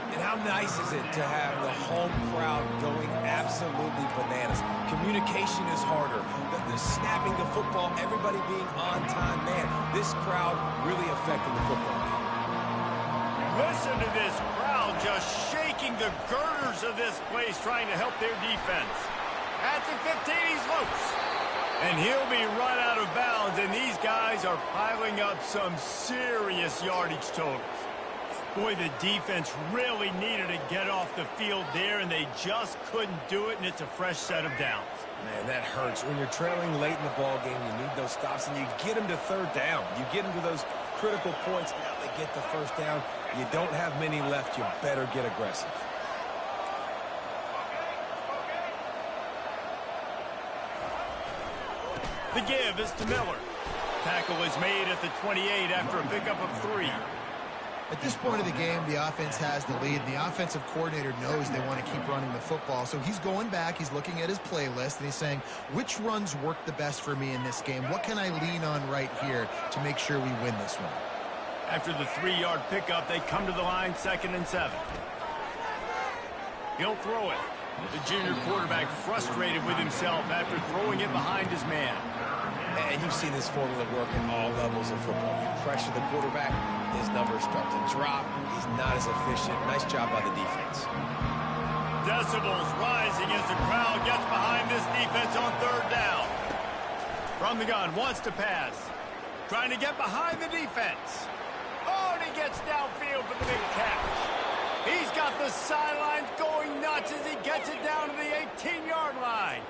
And how nice is it to have the home crowd going absolutely bananas? Communication is harder. The snapping the football, everybody being on time. Man, this crowd really affected the football game. Listen to this crowd just shaking the girders of this place, trying to help their defense. At the 15, he's loose. And he'll be run out of bounds, and these guys are piling up some serious yardage totals. Boy, the defense really needed to get off the field there, and they just couldn't do it, and it's a fresh set of downs. Man, that hurts. When you're trailing late in the ball game, you need those stops, and you get them to 3rd down. You get them to those critical points. Now they get the 1st down. You don't have many left. You better get aggressive. The give is to Miller. Tackle is made at the 28 after a pickup of 3. At this point of the game, the offense has the lead. The offensive coordinator knows they want to keep running the football. So he's going back, he's looking at his playlist, and he's saying, which runs work the best for me in this game? What can I lean on right here to make sure we win this one? After the 3-yard pickup, they come to the line, 2nd and 7. He'll throw it. The junior quarterback frustrated with himself after throwing it behind his man. And you've seen this formula work at all levels of football. You pressure the quarterback, his numbers start to drop. He's not as efficient. Nice job by the defense. Decibels rising as the crowd gets behind this defense on 3rd down. From the gun, wants to pass. Trying to get behind the defense. Oh, and he gets downfield for the big catch. He's got the sidelines going nuts as he gets it down to the 18-yard line.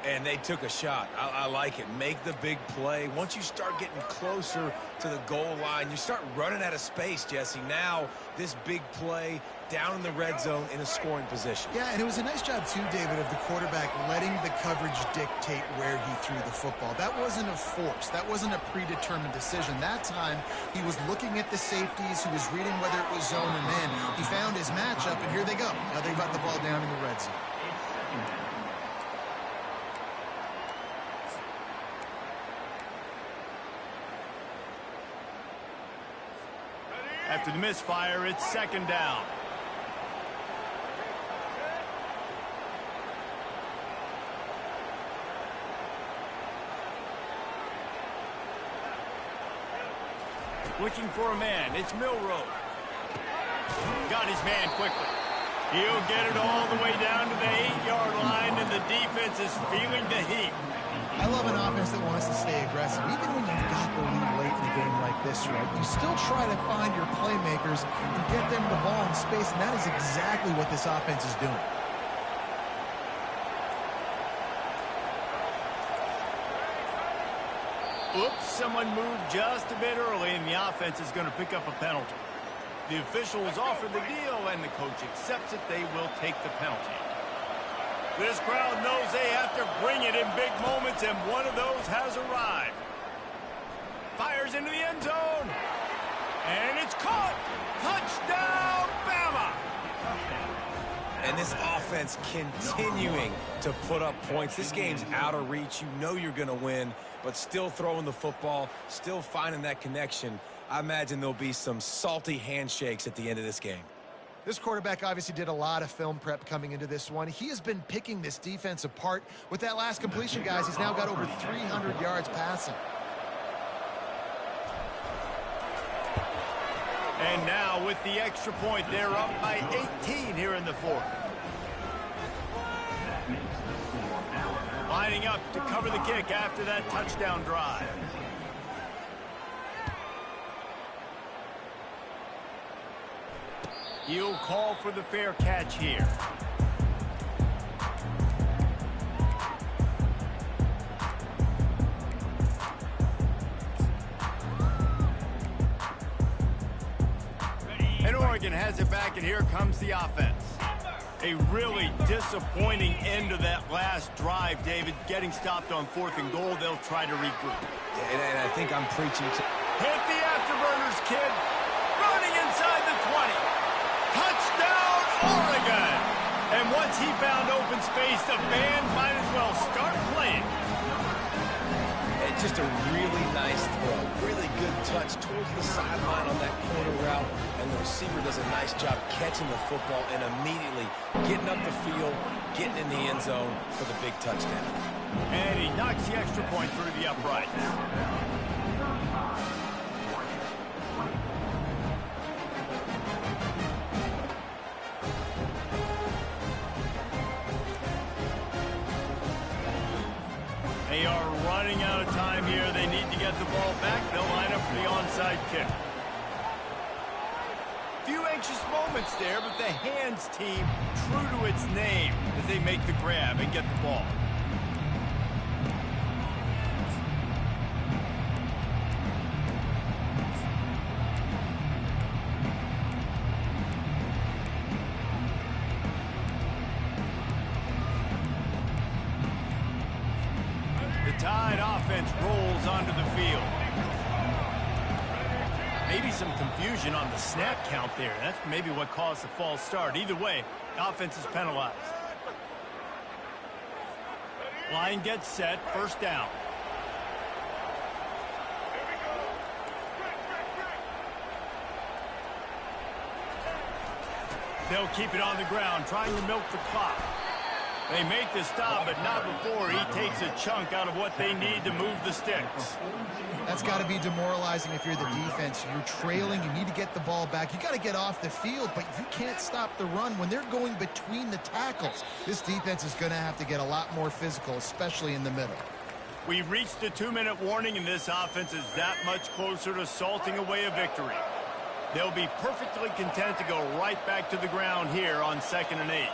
And they took a shot. I like it. Make the big play. Once you start getting closer to the goal line, you start running out of space, Jesse. Now, this big play down in the red zone in a scoring position. Yeah, and it was a nice job, too, David, of the quarterback letting the coverage dictate where he threw the football. That wasn't a force. That wasn't a predetermined decision. That time, he was looking at the safeties. He was reading whether it was zone or man. He found his matchup, and here they go. Now they've got the ball down in the red zone. After the misfire, it's second down. Looking for a man. It's Milroe. Got his man quickly. He'll get it all the way down to the 8-yard line, and the defense is feeling the heat. I love an offense that wants to stay aggressive. Even when you've got the lead late in a game like this, right, you still try to find your playmakers and get them the ball in space, and that is exactly what this offense is doing. Oops, someone moved just a bit early, and the offense is going to pick up a penalty. The officials offer the deal, and the coach accepts it. They will take the penalty. This crowd knows they have to bring it in big moments, and one of those has arrived. Fires into the end zone. And it's caught. Touchdown, Bama! And this offense continuing to put up points. This game's out of reach. You know you're going to win, but still throwing the football, still finding that connection. I imagine there'll be some salty handshakes at the end of this game. This quarterback obviously did a lot of film prep coming into this one. He has been picking this defense apart. With that last completion, guys, he's now got over 300 yards passing. And now with the extra point, they're up by 18 here in the fourth. Lining up to cover the kick after that touchdown drive. He'll call for the fair catch here. And Oregon has it back, and here comes the offense. A really disappointing end of that last drive, David. Getting stopped on 4th and goal, they'll try to regroup. And I think I'm preaching to... Hit the afterburners, kid. Running inside the 20. Touchdown, Oregon! And once he found open space, the band might as well start playing. It's just a really nice throw. Really good touch towards the sideline on that corner route. And the receiver does a nice job catching the football and immediately getting up the field, getting in the end zone for the big touchdown. And he knocks the extra point through the uprights. They are running out of time here. They need to get the ball back. They'll line up for the onside kick. Few anxious moments there, but the hands team true to its name as they make the grab and get the ball. Tide offense rolls onto the field. Maybe some confusion on the snap count there. That's maybe what caused the false start. Either way, the offense is penalized. Line gets set, first down. They'll keep it on the ground, trying to milk the clock. They make the stop, but not before he takes a chunk out of what they need to move the sticks. That's got to be demoralizing if you're the defense. You're trailing. You need to get the ball back. You got to get off the field, but you can't stop the run when they're going between the tackles. This defense is going to have to get a lot more physical, especially in the middle. We've reached the 2-minute warning, and this offense is that much closer to salting away a victory. They'll be perfectly content to go right back to the ground here on 2nd and 8.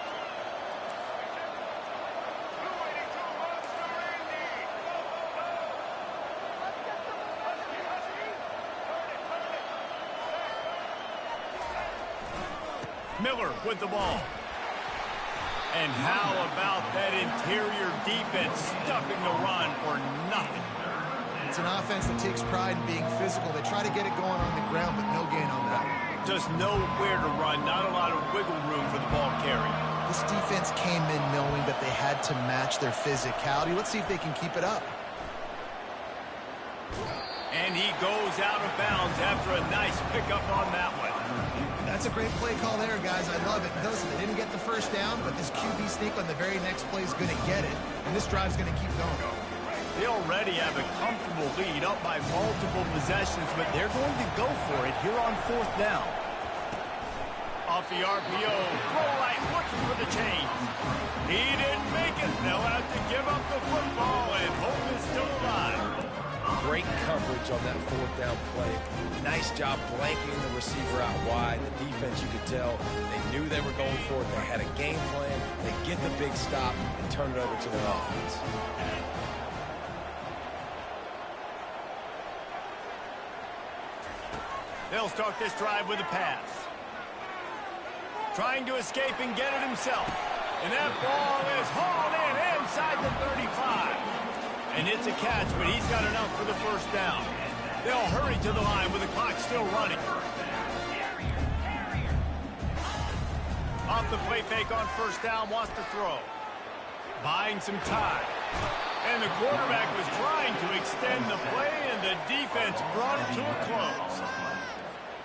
Miller with the ball. And how about that interior defense stuffing the run for nothing? It's an offense that takes pride in being physical. They try to get it going on the ground, but no gain on that. Just nowhere to run, not a lot of wiggle room for the ball carry. This defense came in knowing that they had to match their physicality. Let's see if they can keep it up. And he goes out of bounds after a nice pickup on that one. That's a great play call there, guys. I love it. Listen, they didn't get the first down, but this QB sneak on the very next play is going to get it, and this drive's going to keep going. They already have a comfortable lead up by multiple possessions, but they're going to go for it here on 4th down. Off the RPO, throw right, looking for the change. He didn't make it. They'll have to give up the football, and hope is still alive. Great coverage on that 4th down play. Nice job blanketing the receiver out wide. The defense, you could tell, they knew they were going for it. They had a game plan. They get the big stop and turn it over to their offense. They'll start this drive with a pass. Trying to escape and get it himself. And that ball is hauled in inside the 35. And it's a catch, but he's got enough for the first down. They'll hurry to the line with the clock still running. Off the play fake on 1st down, wants to throw. Buying some time. And the quarterback was trying to extend the play, and the defense brought it to a close.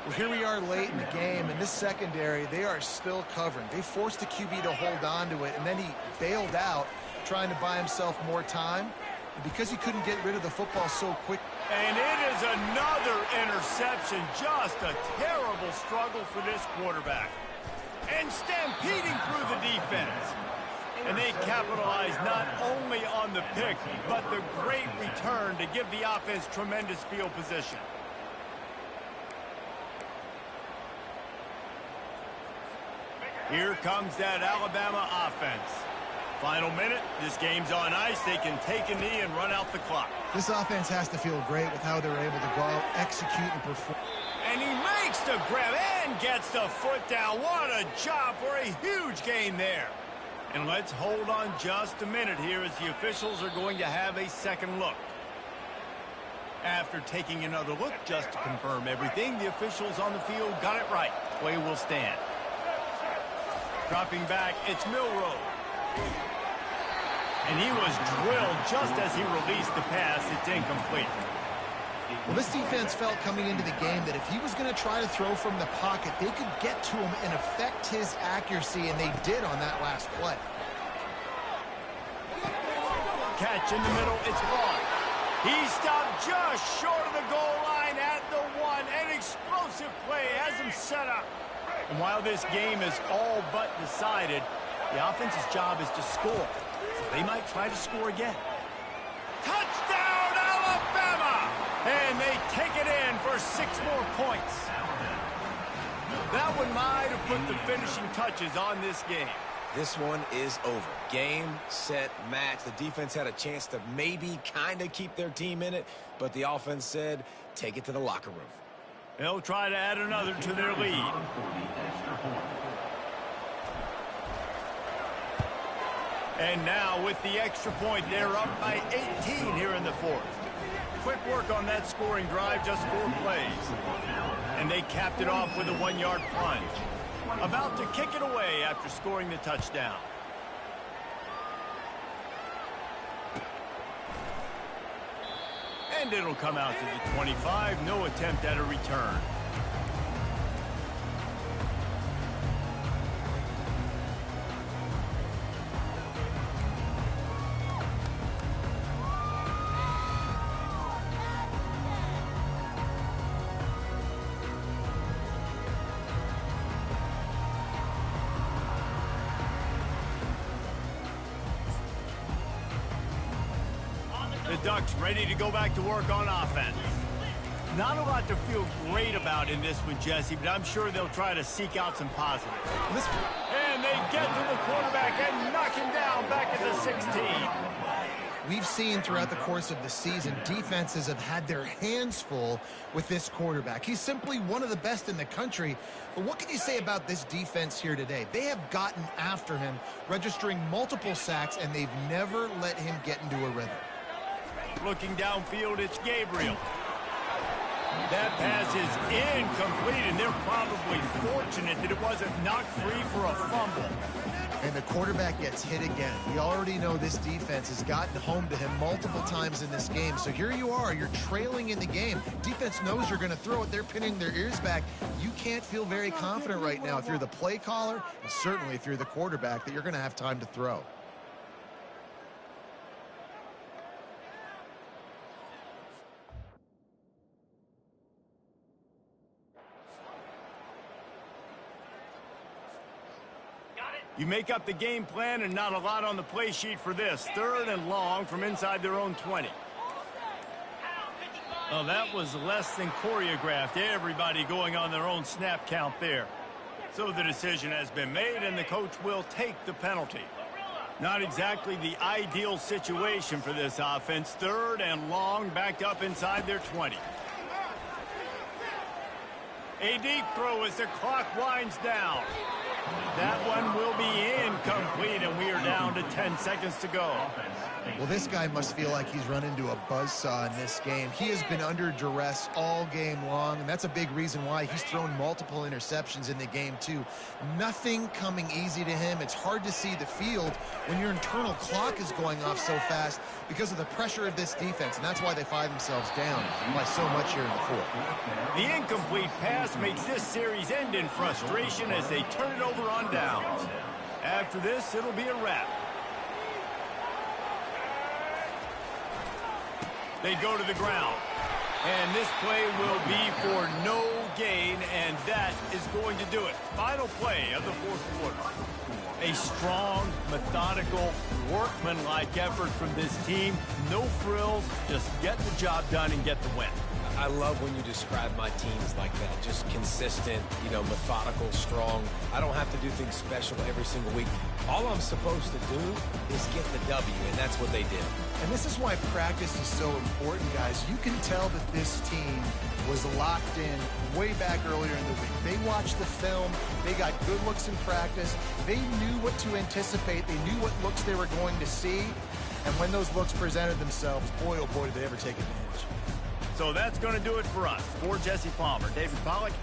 Well, here we are late in the game, and this secondary, they are still covering. They forced the QB to hold on to it, and then he bailed out, trying to buy himself more time. And because he couldn't get rid of the football so quick. And it is another interception. Just a terrible struggle for this quarterback. And stampeding through the defense. And they capitalize not only on the pick, but the great return to give the offense tremendous field position. Here comes that Alabama offense. Final minute, this game's on ice. They can take a knee and run out the clock. This offense has to feel great with how they're able to go out, execute, and perform. And he makes the grab and gets the foot down. What a job for a huge gain there. And let's hold on just a minute here as the officials are going to have a second look. After taking another look just to confirm everything, the officials on the field got it right. Play will stand. Dropping back, it's Milroe. And he was drilled just as he released the pass. It's incomplete. Well, this defense felt coming into the game that if he was going to try to throw from the pocket, they could get to him and affect his accuracy, and they did on that last play. Catch in the middle, it's Vaughn. He stopped just short of the goal line at the 1. An explosive play has him set up. And while this game is all but decided, the offense's job is to score. So they might try to score again. Touchdown, Alabama! And they take it in for 6 more points. That one might have put the finishing touches on this game. This one is over. Game, set, match. The defense had a chance to maybe kind of keep their team in it, but the offense said, take it to the locker room. They'll try to add another to their lead. And now with the extra point, they're up by 18 here in the 4th. Quick work on that scoring drive, just 4 plays. And they capped it off with a 1-yard plunge. About to kick it away after scoring the touchdown. And it'll come out to the 25. No attempt at a return. The Ducks ready to go back to work on offense. Not a lot to feel great about in this one, Jesse, but I'm sure they'll try to seek out some positives. And they get to the quarterback and knock him down back at the 16. We've seen throughout the course of the season, defenses have had their hands full with this quarterback. He's simply one of the best in the country. But what can you say about this defense here today? They have gotten after him, registering multiple sacks, and they've never let him get into a rhythm. Looking downfield, it's Gabriel. That pass is incomplete, and they're probably fortunate that it wasn't knocked free for a fumble. And the quarterback gets hit again. We already know this defense has gotten home to him multiple times in this game. So here you are, you're trailing in the game. Defense knows you're going to throw it. They're pinning their ears back. You can't feel very confident right now if you're the play caller, and certainly if you're the quarterback, that you're going to have time to throw. You make up the game plan and not a lot on the play sheet for this. 3rd and long from inside their own 20. Oh, that was less than choreographed. Everybody going on their own snap count there. So the decision has been made, and the coach will take the penalty. Not exactly the ideal situation for this offense. 3rd and long, backed up inside their 20. A deep throw as the clock winds down. That one will be incomplete, and we are down to 10 seconds to go. Well, this guy must feel like he's run into a buzzsaw in this game. He has been under duress all game long, and that's a big reason why he's thrown multiple interceptions in the game, too. Nothing coming easy to him. It's hard to see the field when your internal clock is going off so fast because of the pressure of this defense, and that's why they find themselves down by so much here in the 4th. The incomplete pass makes this series end in frustration as they turn it over on downs. After this, it'll be a wrap. They go to the ground. And this play will be for no gain, and that is going to do it. Final play of the 4th quarter. A strong, methodical, workmanlike effort from this team. No frills, just get the job done and get the win. I love when you describe my teams like that. Just consistent, methodical, strong. I don't have to do things special every single week. All I'm supposed to do is get the W, and that's what they did. And this is why practice is so important, guys. You can tell that this team was locked in way back earlier in the week. They watched the film. They got good looks in practice. They knew what to anticipate. They knew what looks they were going to see. And when those looks presented themselves, boy, oh boy, did they ever take advantage. So that's going to do it for us. For Jesse Palmer, David Pollack,